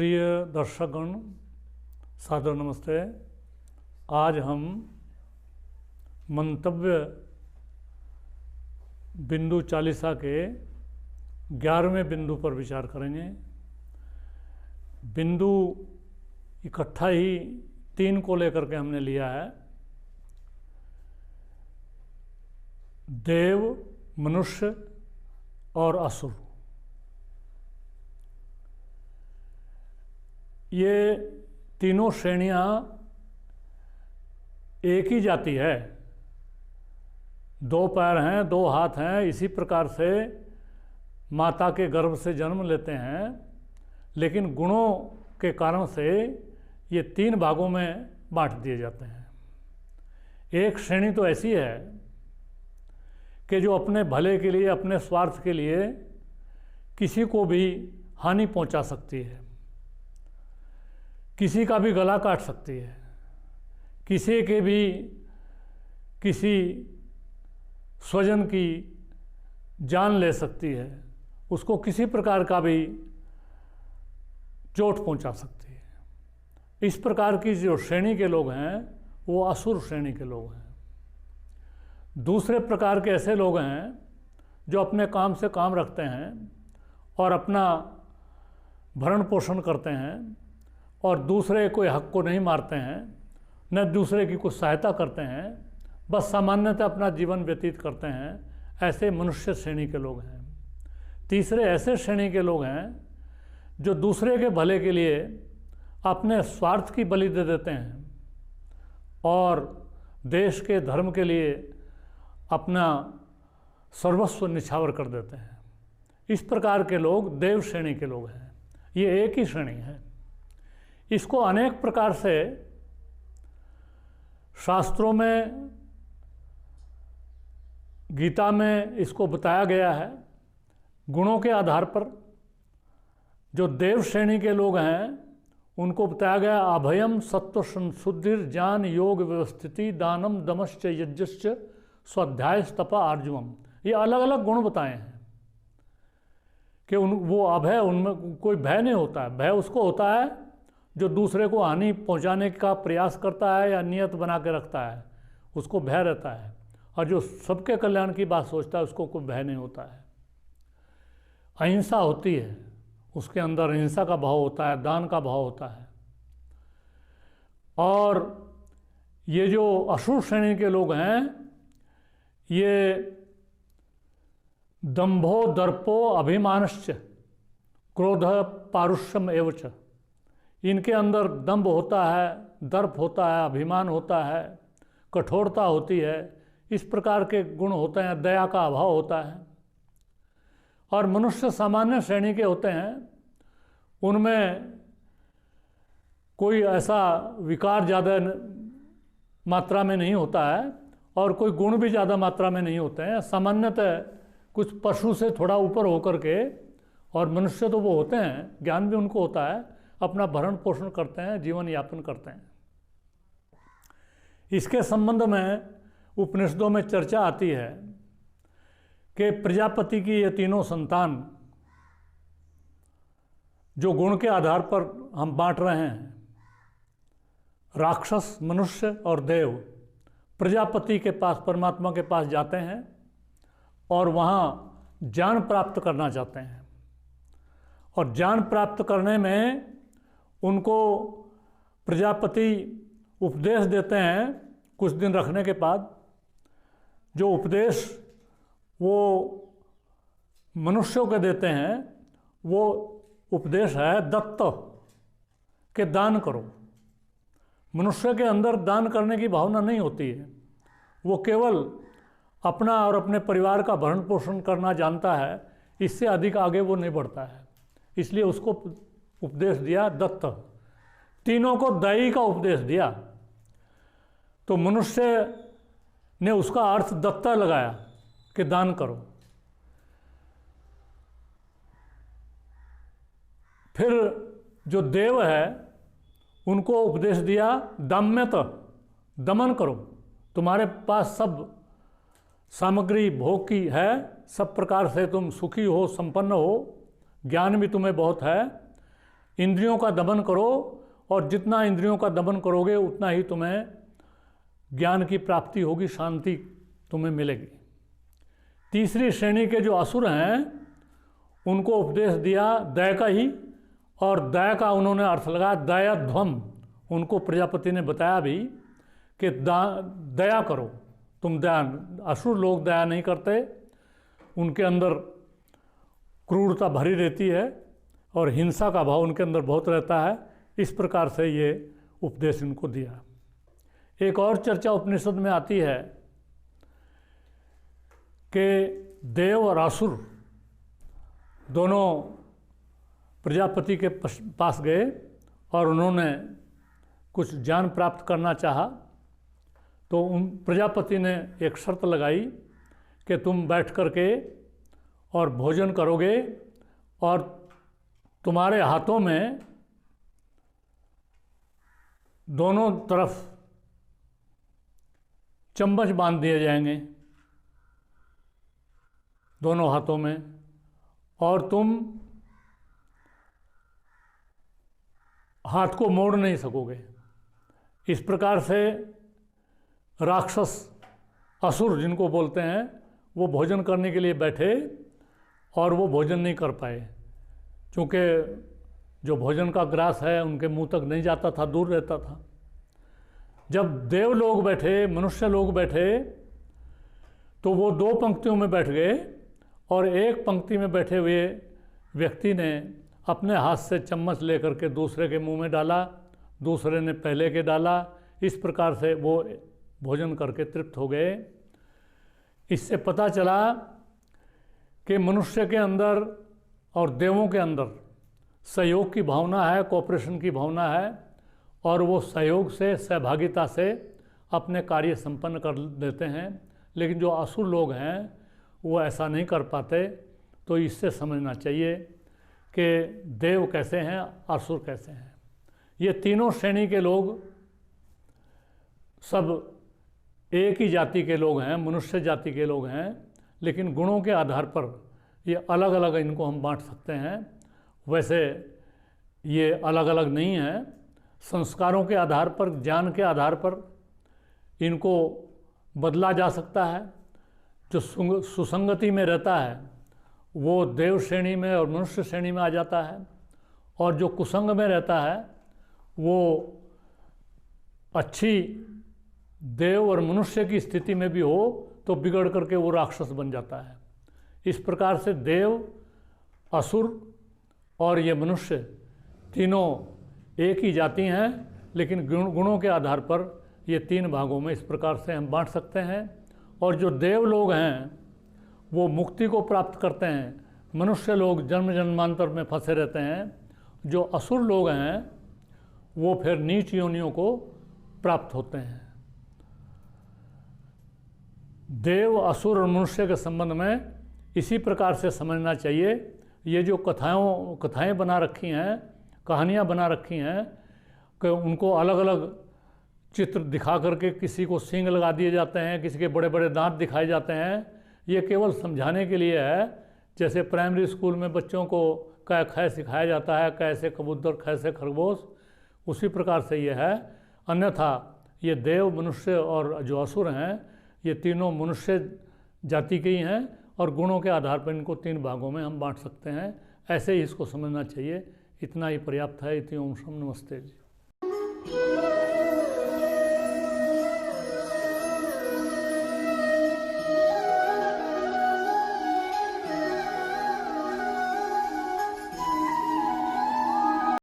प्रिय दर्शकगण, सादर नमस्ते। आज हम मंतव्य बिंदु चालीसा के 11वें बिंदु पर विचार करेंगे। बिंदु इकट्ठा ही 3 को लेकर के हमने लिया है। देव, मनुष्य और असुर। ये तीनों श्रेणियां एक ही जाति है। 2 पैर हैं, 2 हाथ हैं, इसी प्रकार से माता के गर्भ से जन्म लेते हैं, लेकिन गुणों के कारण से ये 3 भागों में बांट दिए जाते हैं। एक श्रेणी तो ऐसी है कि जो अपने भले के लिए, अपने स्वार्थ के लिए किसी को भी हानि पहुंचा सकती है, किसी का भी गला काट सकती है, किसी के भी किसी स्वजन की जान ले सकती है, उसको किसी प्रकार का भी चोट पहुंचा सकती है। इस प्रकार की जो श्रेणी के लोग हैं वो असुर श्रेणी के लोग हैं। दूसरे प्रकार के ऐसे लोग हैं जो अपने काम से काम रखते हैं और अपना भरण पोषण करते हैं और दूसरे कोई हक को नहीं मारते हैं, न दूसरे की कुछ सहायता करते हैं, बस सामान्यतः अपना जीवन व्यतीत करते हैं। ऐसे मनुष्य श्रेणी के लोग हैं। तीसरे ऐसे श्रेणी के लोग हैं जो दूसरे के भले के लिए अपने स्वार्थ की बलि दे देते हैं और देश के धर्म के लिए अपना सर्वस्व निछावर कर देते हैं। इस प्रकार के लोग देव श्रेणी के लोग हैं। ये एक ही श्रेणी है। इसको अनेक प्रकार से शास्त्रों में, गीता में इसको बताया गया है। गुणों के आधार पर जो देव श्रेणी के लोग हैं उनको बताया गया अभयम, सत्व, संशुद्धिर, ज्ञान, योग, व्यवस्थिति, दानम, दमश्च, यज्ञश्च, स्वाध्याय, तप, आर्जवम। ये अलग अलग गुण बताए हैं कि वो अभय, उनमें कोई भय नहीं होता है। भय उसको होता है जो दूसरे को हानि पहुंचाने का प्रयास करता है या नियत बना के रखता है, उसको भय रहता है। और जो सबके कल्याण की बात सोचता है उसको कोई भय नहीं होता है। अहिंसा होती है, उसके अंदर अहिंसा का भाव होता है, दान का भाव होता है। और ये जो असुर श्रेणी के लोग हैं, ये दंभो, दर्पो, अभिमानश्च, क्रोध, पारुष्यम एवच। इनके अंदर दंभ होता है, दर्प होता है, अभिमान होता है, कठोरता होती है। इस प्रकार के गुण होते हैं। दया का अभाव होता है। और मनुष्य सामान्य श्रेणी के होते हैं, उनमें कोई ऐसा विकार ज़्यादा मात्रा में नहीं होता है और कोई गुण भी ज़्यादा मात्रा में नहीं होते हैं। सामान्यतः कुछ पशु से थोड़ा ऊपर होकर के, और मनुष्य तो वो होते हैं, ज्ञान भी उनको होता है, अपना भरण पोषण करते हैं, जीवन यापन करते हैं। इसके संबंध में उपनिषदों में चर्चा आती है कि प्रजापति की ये तीनों संतान जो गुण के आधार पर हम बांट रहे हैं, राक्षस, मनुष्य और देव, प्रजापति के पास, परमात्मा के पास जाते हैं और वहाँ ज्ञान प्राप्त करना चाहते हैं। और ज्ञान प्राप्त करने में उनको प्रजापति उपदेश देते हैं। कुछ दिन रखने के बाद जो उपदेश वो मनुष्यों को देते हैं, वो उपदेश है दत्त, के दान करो। मनुष्य के अंदर दान करने की भावना नहीं होती है। वो केवल अपना और अपने परिवार का भरण पोषण करना जानता है, इससे अधिक आगे वो नहीं बढ़ता है। इसलिए उसको उपदेश दिया दत्त। तीनों को दई का उपदेश दिया। तो मनुष्य ने उसका अर्थ दत्ता लगाया कि दान करो। फिर जो देव है उनको उपदेश दिया दम्यत, दमन करो। तुम्हारे पास सब सामग्री भोग की है, सब प्रकार से तुम सुखी हो, संपन्न हो, ज्ञान भी तुम्हें बहुत है, इंद्रियों का दमन करो, और जितना इंद्रियों का दमन करोगे उतना ही तुम्हें ज्ञान की प्राप्ति होगी, शांति तुम्हें मिलेगी। तीसरी श्रेणी के जो असुर हैं उनको उपदेश दिया दया का ही, और दया का उन्होंने अर्थ लगाया दयाध्वम। उनको प्रजापति ने बताया भी कि दया करो तुम। दया, असुर लोग दया नहीं करते, उनके अंदर क्रूरता भरी रहती है और हिंसा का भाव उनके अंदर बहुत रहता है। इस प्रकार से ये उपदेश इनको दिया। एक और चर्चा उपनिषद में आती है कि देव और असुर दोनों प्रजापति के पास गए और उन्होंने कुछ ज्ञान प्राप्त करना चाहा। तो उन प्रजापति ने एक शर्त लगाई कि तुम बैठ कर के और भोजन करोगे और तुम्हारे हाथों में दोनों तरफ चम्मच बांध दिए जाएंगे, दोनों हाथों में, और तुम हाथ को मोड़ नहीं सकोगे। इस प्रकार से राक्षस असुर जिनको बोलते हैं वो भोजन करने के लिए बैठे और वो भोजन नहीं कर पाए, क्योंकि जो भोजन का ग्रास है उनके मुंह तक नहीं जाता था, दूर रहता था। जब देव लोग बैठे, मनुष्य लोग बैठे, तो वो दो पंक्तियों में बैठ गए और एक पंक्ति में बैठे हुए व्यक्ति ने अपने हाथ से चम्मच लेकर के दूसरे के मुंह में डाला, दूसरे ने पहले के डाला। इस प्रकार से वो भोजन करके तृप्त हो गए। इससे पता चला कि मनुष्य के अंदर और देवों के अंदर सहयोग की भावना है, कोऑपरेशन की भावना है, और वो सहयोग से, सहभागिता से अपने कार्य संपन्न कर देते हैं। लेकिन जो असुर लोग हैं वो ऐसा नहीं कर पाते। तो इससे समझना चाहिए कि देव कैसे हैं, असुर कैसे हैं। ये तीनों श्रेणी के लोग सब एक ही जाति के लोग हैं, मनुष्य जाति के लोग हैं, लेकिन गुणों के आधार पर ये अलग अलग इनको हम बांट सकते हैं। वैसे ये अलग अलग नहीं है, संस्कारों के आधार पर, ज्ञान के आधार पर इनको बदला जा सकता है। जो सुसंगति में रहता है वो देव श्रेणी में और मनुष्य श्रेणी में आ जाता है, और जो कुसंग में रहता है वो अच्छी देव और मनुष्य की स्थिति में भी हो तो बिगड़ करके वो राक्षस बन जाता है। इस प्रकार से देव, असुर और ये मनुष्य तीनों एक ही जाति हैं, लेकिन गुणों के आधार पर ये तीन भागों में इस प्रकार से हम बांट सकते हैं। और जो देव लोग हैं वो मुक्ति को प्राप्त करते हैं, मनुष्य लोग जन्म जन्मांतर में फंसे रहते हैं। जो असुर लोग हैं वो फिर नीच योनियों को प्राप्त होते हैं। देव, असुर और मनुष्य के संबंध में इसी प्रकार से समझना चाहिए। ये जो कथाएं बना रखी हैं, कहानियाँ बना रखी हैं, कि उनको अलग अलग चित्र दिखा करके किसी को सींग लगा दिए जाते हैं, किसी के बड़े बड़े दांत दिखाए जाते हैं, ये केवल समझाने के लिए है। जैसे प्राइमरी स्कूल में बच्चों को क ख सिखाया जाता है, कैसे कबूतर, कैसे खरगोश, उसी प्रकार से ये है। अन्यथा ये देव, मनुष्य और जो असुर हैं ये तीनों मनुष्य जाति के ही हैं, और गुणों के आधार पर इनको तीन भागों में हम बांट सकते हैं। ऐसे ही इसको समझना चाहिए। इतना ही पर्याप्त है। इति ओम शम नमस्ते जी।